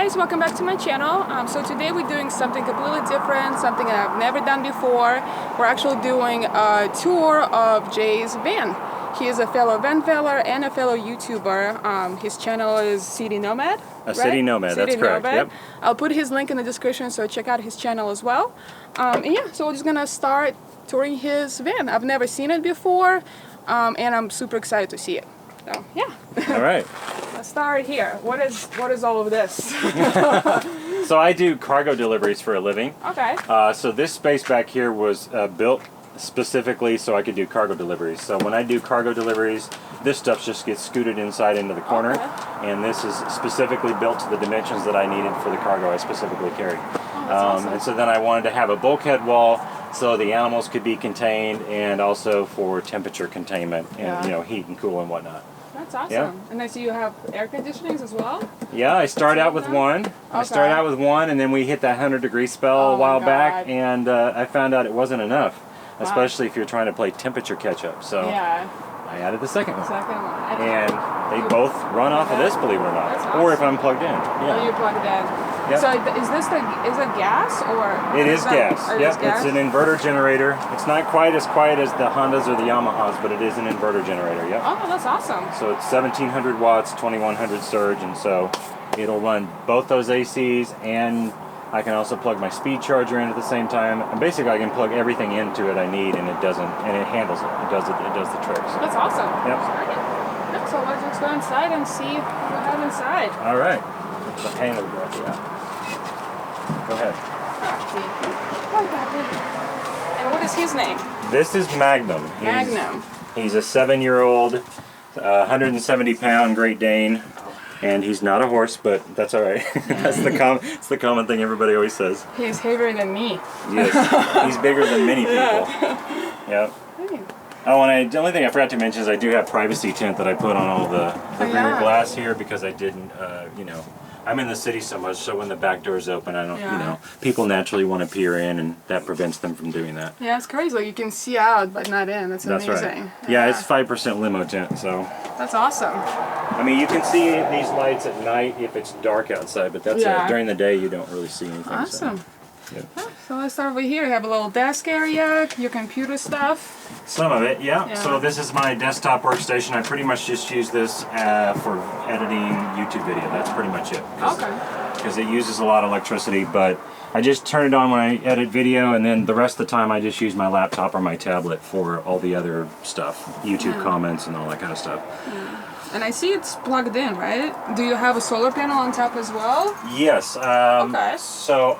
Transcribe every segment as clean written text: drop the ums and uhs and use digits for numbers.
guys, welcome back to my channel. So today we're doing something completely different, something that I've never done before. We're actually doing a tour of Jay's van. He is a fellow van feller and a fellow YouTuber. His channel is City Nomad. City Nomad, that's correct. Yep. I'll put his link in the description, so check out his channel as well. And yeah, so we're just gonna start touring his van. I've never seen it before, and I'm super excited to see it. So yeah. All right. Let's start here. What is all of this? So I do cargo deliveries for a living. Okay. So this space back here was built specifically so I could do cargo deliveries. So when I do cargo deliveries, this stuff just gets scooted inside into the corner, and this is specifically built to the dimensions that I needed for the cargo I specifically carry. Awesome. And so then I wanted to have a bulkhead wall so the animals could be contained, and also for temperature containment and heat and cool and whatnot. That's awesome. Yeah. And I see you have air conditionings as well? Yeah, I start out with one. Okay. I start out with one, and then we hit that 100-degree spell a while back, and I found out it wasn't enough, especially if you're trying to play temperature catch-up. So yeah. I added the second one. And they both run off of this, believe it or not. That's awesome. Or if I'm plugged in. Yeah. Oh, you're plugged in. Yep. So is it gas or? It is gas. Yep, gas? it's an inverter generator. It's not quite as quiet as the Hondas or the Yamahas, but it is an inverter generator. Yep. Oh, that's awesome. So it's 1700 watts, 2100 surge, and so it'll run both those ACs, and I can also plug my speed charger in at the same time. And basically, I can plug everything into it I need, and it handles it. It does the trick. So. That's awesome. Yep. So let's just go inside and see what we have inside. All right. The paint will go. Yeah. Go ahead. And what is his name? This is Magnum. He's a 7-year-old, 170-pound Great Dane, and he's not a horse, but that's all right. That's it's the common thing everybody always says. He's heavier than me. Yes, he's bigger than many people. Yep. Oh, and the only thing I forgot to mention is I do have privacy tint that I put on all the rear glass here because I didn't, I'm in the city so much, so when the back door's open, I don't, people naturally want to peer in, and that prevents them from doing that. Yeah, it's crazy. Like you can see out, but not in. That's amazing. That's right. Yeah, it's 5% limo tint, so. That's awesome. I mean, you can see these lights at night if it's dark outside, but that's it. During the day, you don't really see anything. Awesome. So, yeah. So let's start over here. You have a little desk area, your computer stuff. Some of it, yeah. So this is my desktop workstation. I pretty much just use this for editing YouTube video. That's pretty much it. Because it uses a lot of electricity, but I just turn it on when I edit video, and then the rest of the time I just use my laptop or my tablet for all the other stuff, YouTube comments and all that kind of stuff. And I see it's plugged in, right? Do you have a solar panel on top as well? Yes. So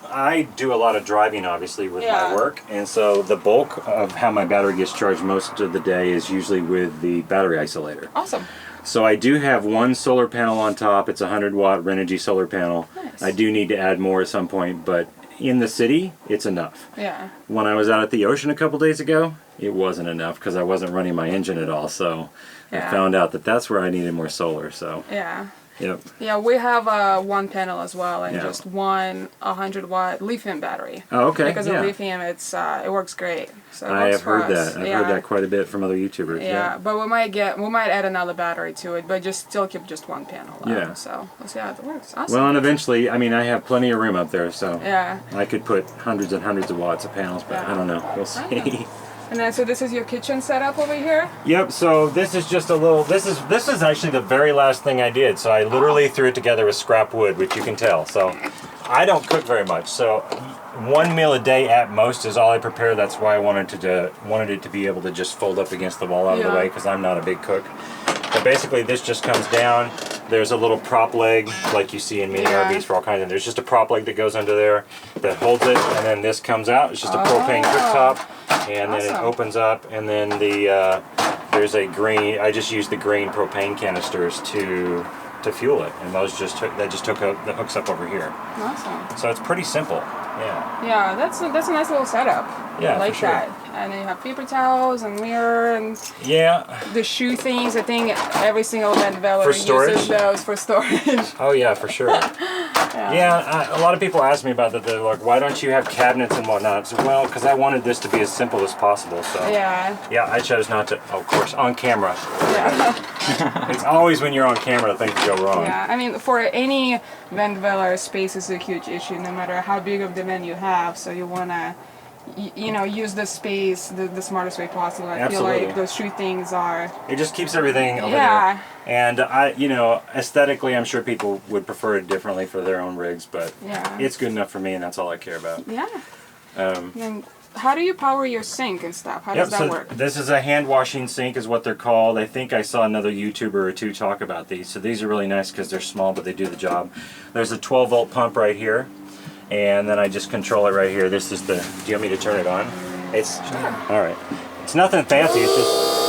I do a lot of driving, obviously, with my work, and so the bulk of how my battery gets charged most of the day is usually with the battery isolator. Awesome. So I do have one solar panel on top. It's a 100-watt Renogy solar panel. Nice. I do need to add more at some point, but in the city, it's enough. Yeah. When I was out at the ocean a couple days ago, it wasn't enough because I wasn't running my engine at all, so I found out that that's where I needed more solar, so. Yeah. Yep. Yeah, we have one panel as well, and just one 100-watt lithium battery. Oh, okay. Because of lithium, it works great. So I have heard that. I've heard that quite a bit from other YouTubers. Yeah, but we might add another battery to it, but still keep just one panel. So we'll see how it works. Awesome. Well, and eventually, I mean, I have plenty of room up there, so yeah, I could put hundreds and hundreds of watts of panels, but I don't know. We'll see. And then, so this is your kitchen setup over here? Yep, so this is just a little, this is actually the very last thing I did. So I literally threw it together with scrap wood, which you can tell. So I don't cook very much. So one meal a day at most is all I prepare. That's why I wanted it to be able to just fold up against the wall out of the way, because I'm not a big cook. But basically this just comes down. There's a little prop leg like you see in mini RVs for all kinds of, there's just a prop leg that goes under there that holds it, and then this comes out. It's just a propane cooktop, and then it opens up, and then there's a green, I just used the green propane canisters to fuel it, and those just took the hooks up over here. Awesome. So it's pretty simple. Yeah. Yeah, that's a nice little setup. Yeah, I like that. And then you have paper towels and mirror and the shoe things. I think every single van developer uses those for storage. Oh yeah, for sure. Yeah, a lot of people ask me about that. They're like, why don't you have cabinets and whatnot? I said, well, because I wanted this to be as simple as possible. So yeah, I chose not to. Oh, of course, on camera. Yeah. It's always when you're on camera things go wrong. Yeah, I mean, for any vent dweller, space is a huge issue, no matter how big of the vent you have. So you wanna, you know, use the space the smartest way possible. I feel like those two things are. It just keeps everything over there. And you know, aesthetically, I'm sure people would prefer it differently for their own rigs, but it's good enough for me, and that's all I care about. Yeah. And how do you power your sink and stuff? How does that work? This is a hand washing sink, is what they're called. I think I saw another YouTuber or two talk about these. So these are really nice because they're small, but they do the job. There's a 12-volt pump right here, and then I just control it right here. This is the. Do you want me to turn it on? It's all right. It's nothing fancy. It's just.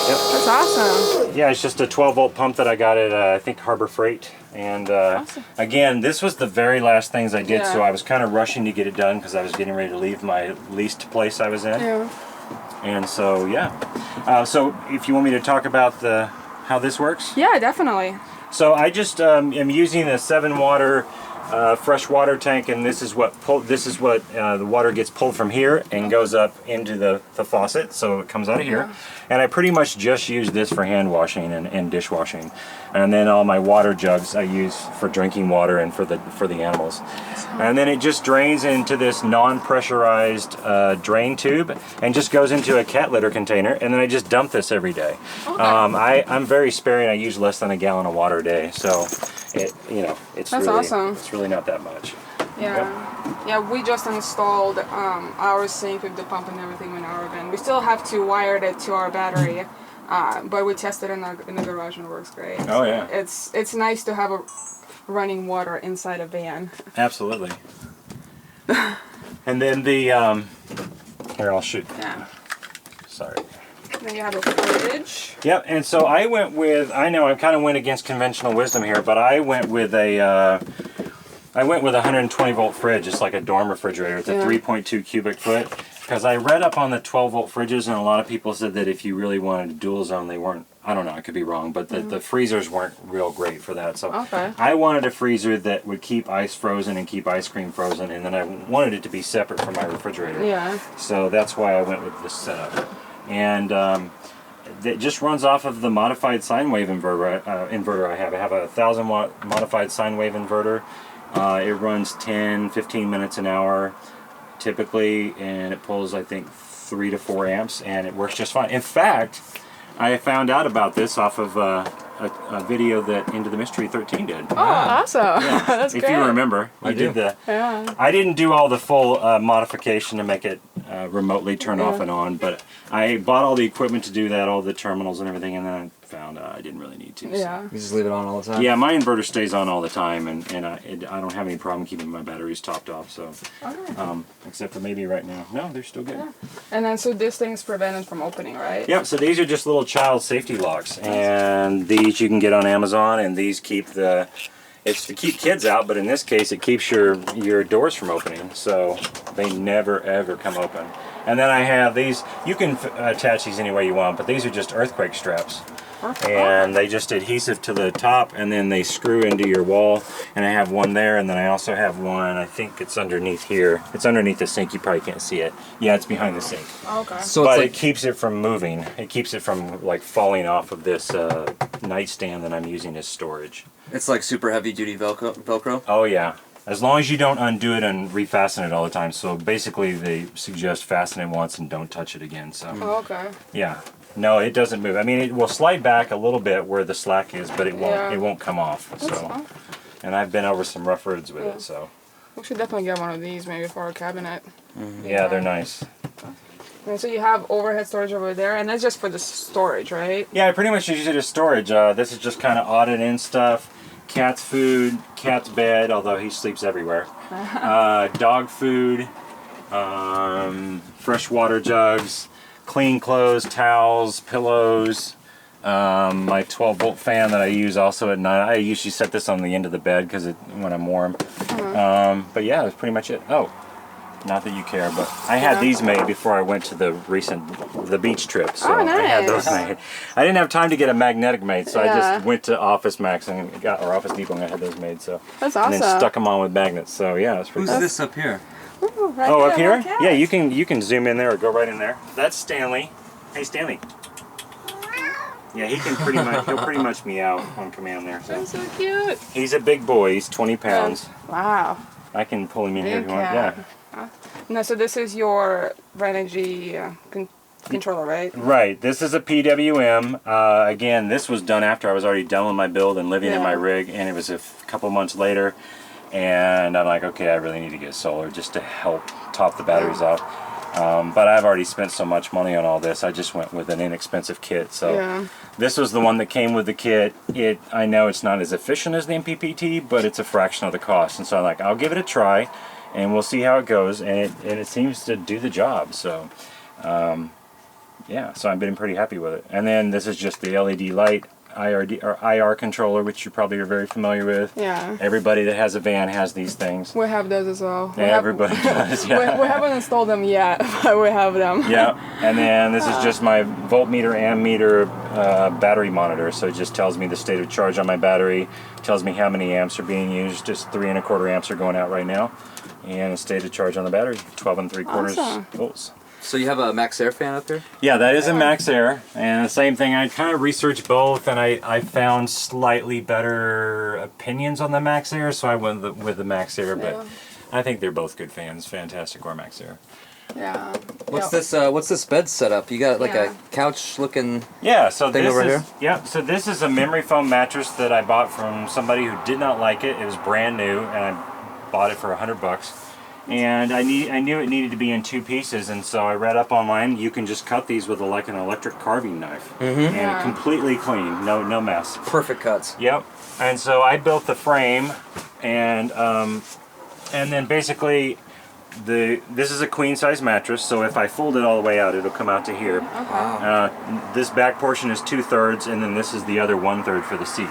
Yep. That's awesome. Yeah, it's just a 12-volt pump that I got at I think Harbor Freight, and again, this was the very last things I did, so I was kind of rushing to get it done because I was getting ready to leave my leased place I was in. Yeah. And so so if you want me to talk about how this works? Yeah, definitely. So I just am using a 7-water fresh water tank, and this is what the water gets pulled from here and goes up into the faucet, so it comes out of here. And I pretty much just use this for hand washing and dishwashing, and then all my water jugs I use for drinking water and for the animals. And then it just drains into this non-pressurized drain tube and just goes into a cat litter container, and then I just dump this every day. Okay. I'm very sparing. I use less than a gallon of water a day, so it's awesome. It's really not that much. Yeah, we just installed our sink with the pump and everything in our van. We still have to wire it to our battery, but we tested it in the garage and it works great. Oh yeah. It's nice to have a running water inside a van. Absolutely. And then the here, I'll shoot. Yeah. Sorry. Then you have a fridge. Yep, and so I kind of went against conventional wisdom here, but I went with a 120-volt fridge. It's like a dorm refrigerator. It's a 3.2 cubic foot. Because I read up on the 12-volt fridges, and a lot of people said that if you really wanted a dual zone, they weren't. I don't know, I could be wrong, but the freezers weren't real great for that. So I wanted a freezer that would keep ice frozen and keep ice cream frozen, and then I wanted it to be separate from my refrigerator. Yeah. So that's why I went with this setup. And it just runs off of the modified sine wave inverter I have. I have a 1,000-watt modified sine wave inverter. It runs 10-15 minutes an hour typically, and it pulls, I think, 3 to 4 amps, and it works just fine. In fact, I found out about this off of a video that Into the Mystery 13 did. Oh, awesome. Yeah. That's great. If you remember, I didn't do all the full modification to make it remotely turn off and on, but I bought all the equipment to do that, all the terminals and everything, and then I found I didn't really need to. Yeah. So. You just leave it on all the time? Yeah, my inverter stays on all the time, and I don't have any problem keeping my batteries topped off, so except for maybe right now. No, they're still good. Yeah. And then so this thing's prevented from opening, right? Yep, so these are just little child safety locks, and these you can get on Amazon, and these keep it's to keep kids out, but in this case it keeps your doors from opening, so they never ever come open. And then I have these, you can attach these any way you want, but these are just earthquake straps. And they just adhesive to the top, and then they screw into your wall. And I have one there, and then I also have one, I think it's underneath here. It's underneath the sink, you probably can't see it. Yeah, it's behind the sink. Okay. So but it keeps it from moving. It keeps it from like falling off of this nightstand that I'm using as storage. It's like super heavy duty Velcro? Oh yeah. As long as you don't undo it and refasten it all the time. So basically they suggest fasten it once and don't touch it again. So. Oh, okay. Yeah. No, it doesn't move. I mean, it will slide back a little bit where the slack is, but it won't. Yeah. It won't come off. That's fun. And I've been over some rough roads with it, so. We should definitely get one of these maybe for our cabinet. Mm-hmm. Yeah, they're nice. And so you have overhead storage over there, and that's just for the storage, right? Yeah, I pretty much use it as storage. This is just kind of audit in stuff. Cat's food, cat's bed, although he sleeps everywhere. Dog food, fresh water jugs, clean clothes, towels, pillows, my 12-volt fan that I use also at night. I usually set this on the end of the bed because when I'm warm. But yeah, that's pretty much it. Oh, Not that you care, but I had these made before I went to the beach trip. So Oh, nice. I had those made. I didn't have time to get a magnetic made, so I just went to Office Max or Office Depot and I had those made. So That's awesome. And then stuck them on with magnets. So yeah, it's pretty Who's cool. this up here? Ooh, right Oh, up there, here? look Yeah, at. you can zoom in there or go right in there. That's Stanley. Hey, Stanley. Yeah, he'll pretty much meow on command there. So. That's so cute. He's a big boy. He's 20 pounds. Wow. I can pull him in here if Big you want. cat. Yeah. No, so this is your energy controller, right? Right. This is a PWM. Again, this was done after I was already done with my build and living in my rig, and it was a couple months later. And I'm like, okay, I really need to get solar just to help top the batteries off. But I've already spent so much money on all this. I just went with an inexpensive kit. So this was the one that came with the kit. I know it's not as efficient as the MPPT, but it's a fraction of the cost. And so I'm like, I'll give it a try, and we'll see how it goes. And it seems to do the job. So yeah, so I've been pretty happy with it. And then this is just the LED light IR controller, which you probably are very familiar with. Yeah. Everybody that has a van has these things. We have those as well. Everybody does. Yeah. We haven't installed them yet, but we have them. Yeah, and then this is just my voltmeter, ammeter, battery monitor. So it just tells me the state of charge on my battery, tells me how many amps are being used. Just 3 1/4 amps are going out right now, and the state of charge on the battery, 12 3/4 volts. So you have a Max Air fan up here? Yeah, that is a Max Air, and the same thing. I kind of researched both, and I found slightly better opinions on the Max Air, so I went with the Max Air. But I think they're both good fans. Fantastic or Max Air. Yeah. What's this bed setup? You got like a couch looking So thing this over is here? yeah. So this is a memory foam mattress that I bought from somebody who did not like it. It was brand new, and I bought it for $100. And I knew it needed to be in 2 pieces, and so I read up online. You can just cut these with like an electric carving knife, and completely clean, no mess. perfect cuts. Yep. And so I built the frame, and then basically this is a queen size mattress. So if I fold it all the way out, it'll come out to here. Wow. This back portion is 2/3, and then this is the other 1/3 for the seat.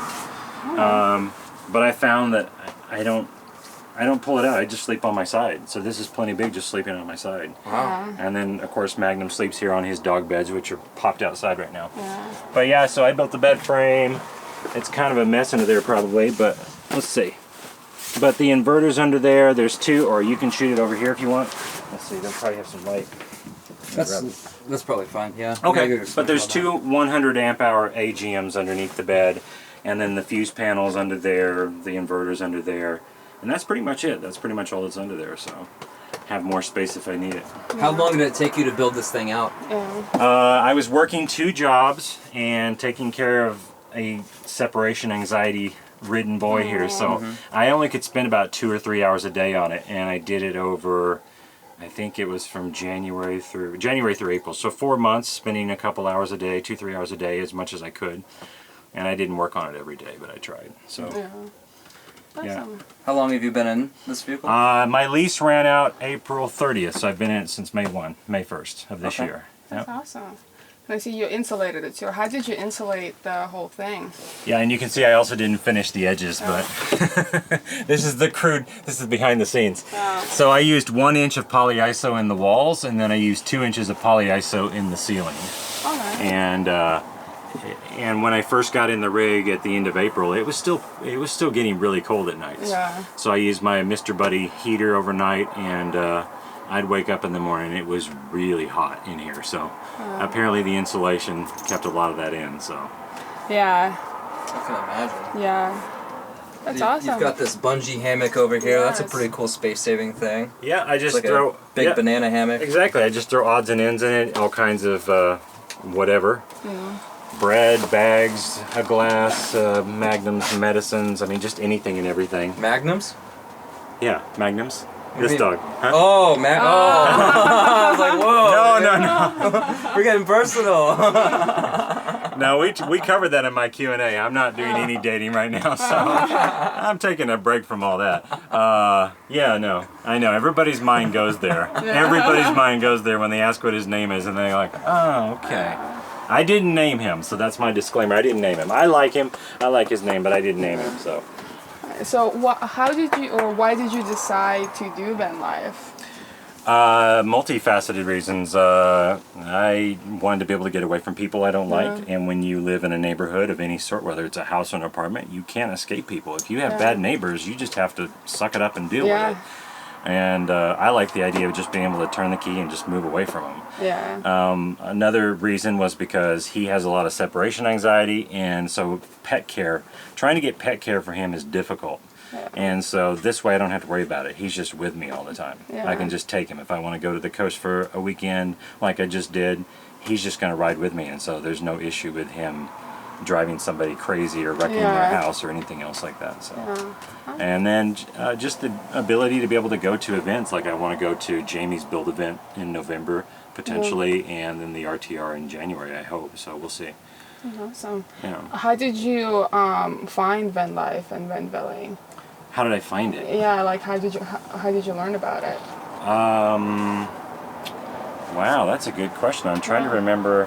But I found that I don't pull it out. I just sleep on my side. So this is plenty big just sleeping on my side. Wow. And then, of course, Magnum sleeps here on his dog beds, which are popped outside right now. But yeah, so I built the bed frame. It's kind of a mess under there probably, but let's see. But the inverter's under there. There's 2, or you can shoot it over here if you want. Let's see, they'll probably have some light. That's probably fine. Yeah. Okay, but there's 2 100 amp hour AGMs underneath the bed, and then the fuse panels under there, the inverter's under there. And that's pretty much it. That's pretty much all that's under there. So, have more space if I need it. How long did it take you to build this thing out? I was working 2 jobs and taking care of a separation anxiety ridden boy here. So I only could spend about 2 or 3 hours a day on it, and I did it over, I think it was from January through April. So 4 months, spending a couple hours a day, 2-3 hours a day, as much as I could. And I didn't work on it every day, but I tried. So. Yeah. How long have you been in this vehicle? My lease ran out April 30th, so I've been in it since May 1st of this year. That's awesome. I see you insulated it too. How did you insulate the whole thing? Yeah, and you can see I also didn't finish the edges, but this is behind the scenes. So I used 1 inch of polyiso in the walls, and then I used 2 inches of polyiso in the ceiling. Okay. And when I first got in the rig at the end of April, it was still getting really cold at night. Yeah. So I used my Mr. Buddy heater overnight, and I'd wake up in the morning. It was really hot in here. So apparently the insulation kept a lot of that in. So. Yeah. I can imagine. Yeah. That's awesome. You've got this bungee hammock over here. Yes. That's a pretty cool space-saving thing. Yeah, I just It's like throw a big banana hammock. Exactly. I just throw odds and ends in it, all kinds of whatever. Bread, bags, a glass, magnums, medicines. I mean, just anything and everything. Magnums? Yeah, magnums. do This you mean? dog. Huh? Oh, I was like, whoa. No. We're getting personal. No, we covered that in my Q&A. I'm not doing any dating right now, so I'm taking a break from all that. Yeah, no, I know. Everybody's mind goes there. Everybody's mind goes there when they ask what his name is, and they're like, oh, okay. I didn't name him, so that's my disclaimer. I didn't name him. I like him. I like his name, but I didn't name him, so. So how did you, or why did you decide to do van life? Multifaceted reasons. I wanted to be able to get away from people I don't like, and when you live in a neighborhood of any sort, whether it's a house or an apartment, you can't escape people. If you have bad neighbors, you just have to suck it up and deal with it. And I like the idea of just being able to turn the key and just move away from them. Another reason was because he has a lot of separation anxiety, and so pet care, trying to get pet care for him is difficult. And so this way I don't have to worry about it. He's just with me all the time. I can just take him. If I want to go to the coast for a weekend like I just did, he's just going to ride with me, and so there's no issue with him driving somebody crazy or wrecking their house or anything else like that. So, and then just the ability to be able to go to events. Like I want to go to Jamie's Build event in November potentially, and then the RTR in January, I hope. So we'll see. Awesome. How did you find van life and van villing? How did I find it? Yeah, like how did you learn about it? Wow, that's a good question. I'm trying to remember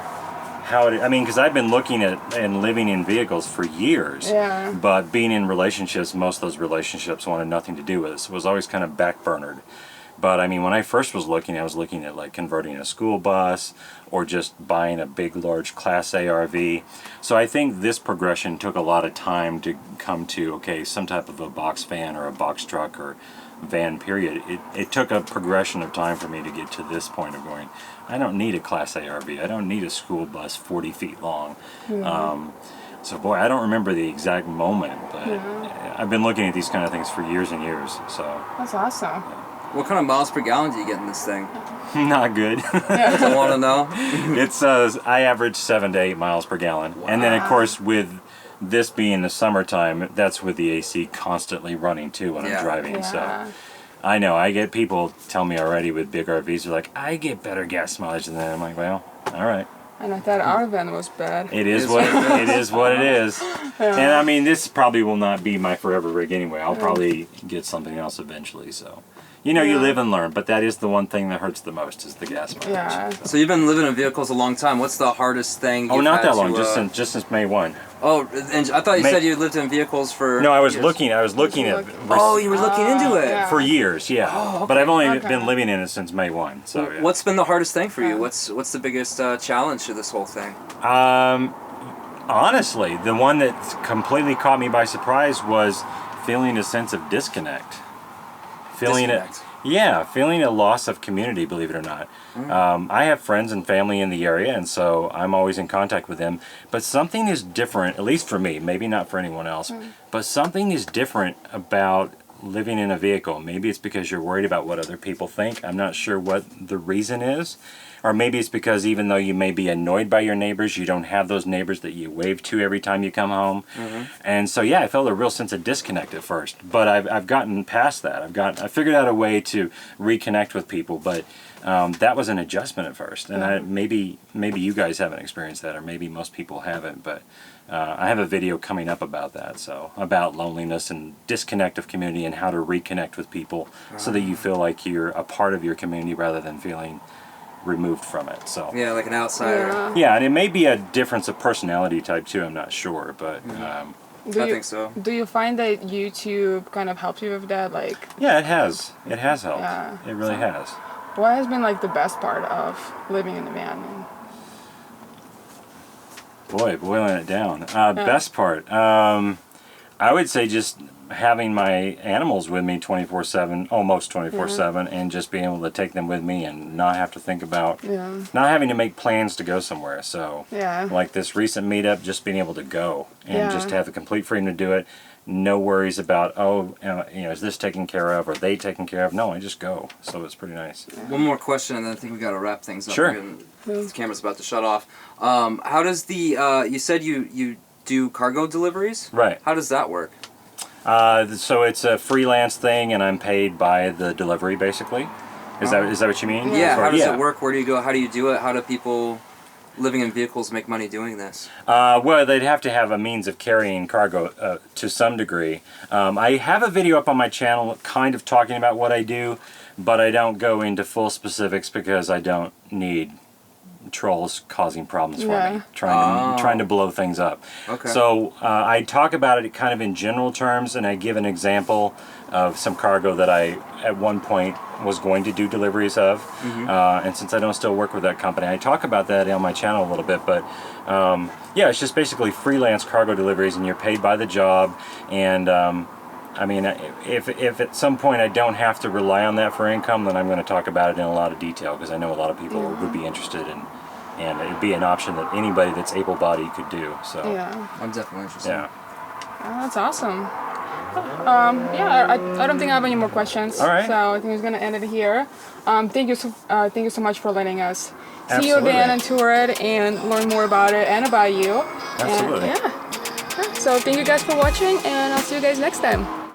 how it. I mean, because I've been looking at and living in vehicles for years. But being in relationships, most of those relationships wanted nothing to do with it. So it was always kind of backburnered. But I mean, when I first was looking, I was looking at like converting a school bus or just buying a big, large Class A RV. So I think this progression took a lot of time to come to, okay, some type of a box van or a box truck or van, period. It took a progression of time for me to get to this point of going, I don't need a Class A RV. I don't need a school bus 40 feet long. So boy, I don't remember the exact moment, but I've been looking at these kind of things for years and years. So that's awesome. What kind of miles per gallon do you get in this thing? Not good. I want to know. It's I average 7 to 8 miles per gallon, and then of course with this being the summertime, that's with the AC constantly running too when I'm driving. So I know I get people tell me already with big RVs, they're like, I get better gas mileage than that. I'm like, well, all right. And I thought our van was bad. It is what it is. What it is. And I mean, this probably will not be my forever rig anyway. I'll probably get something else eventually. So. You know, you live and learn, but that is the one thing that hurts the most is the gas mileage. So you've been living in vehicles a long time. What's the hardest thing? Oh, not that long. Just since May 1. Oh, and I thought you said you lived in vehicles for. No, I was looking. I was looking at. Oh, you were looking into it for years. Yeah. Oh, okay. But I've only been living in it since May 1. So. Yeah. What's been the hardest thing for you? What's the biggest challenge to this whole thing? Honestly, the one that completely caught me by surprise was feeling a sense of disconnect. Feeling a loss of community, believe it or not. I have friends and family in the area, and so I'm always in contact with them. But something is different, at least for me, maybe not for anyone else, but something is different about living in a vehicle. Maybe it's because you're worried about what other people think. I'm not sure what the reason is. Or maybe it's because even though you may be annoyed by your neighbors, you don't have those neighbors that you wave to every time you come home. And so, yeah, I felt a real sense of disconnect at first. But I've gotten past that. I figured out a way to reconnect with people. But that was an adjustment at first. And maybe you guys haven't experienced that, or maybe most people haven't. But I have a video coming up about that. So about loneliness and disconnect of community and how to reconnect with people so that you feel like you're a part of your community rather than feeling removed from it. So yeah, like an outsider. Yeah, and it may be a difference of personality type too. I'm not sure, but I think so. Do you find that YouTube kind of helps you with that? Like, yeah, it has. It has helped. It really has. What has been like the best part of living in the van? Boy, boiling it down. Best part. I would say just having my animals with me 24/7, almost 24/7, and just being able to take them with me and not have to think about, not having to make plans to go somewhere. So, like this recent meetup, just being able to go and just have the complete freedom to do it. No worries about, is this taken care of? Are they taken care of? No, I just go. So it's pretty nice. One more question, and then I think we got to wrap things up. Sure. The camera's about to shut off. How does you said you do cargo deliveries? Right. How does that work? So it's a freelance thing, and I'm paid by the delivery, basically. Is that what you mean? Yeah. How does it work? Where do you go? How do you do it? How do people living in vehicles make money doing this? Well, they'd have to have a means of carrying cargo to some degree. I have a video up on my channel kind of talking about what I do, but I don't go into full specifics because I don't need trolls causing problems for Yeah. me, trying to blow things up. Okay. So I talk about it kind of in general terms, and I give an example of some cargo that I at one point was going to do deliveries of. And since I don't still work with that company, I talk about that on my channel a little bit. But yeah, it's just basically freelance cargo deliveries, and you're paid by the job. And I mean, if at some point I don't have to rely on that for income, then I'm going to talk about it in a lot of detail, because I know a lot of people would be interested in, and it'd be an option that anybody that's able-bodied could do. So Yeah. I'm definitely interested. yeah. Oh, that's awesome. Yeah, I don't think I have any more questions. All right. So I think we're gonna end it here. Thank you so much for letting us see your Absolutely. van and tour it and learn more about it and about you. Absolutely. And, yeah. So thank you guys for watching, and I'll see you guys next time.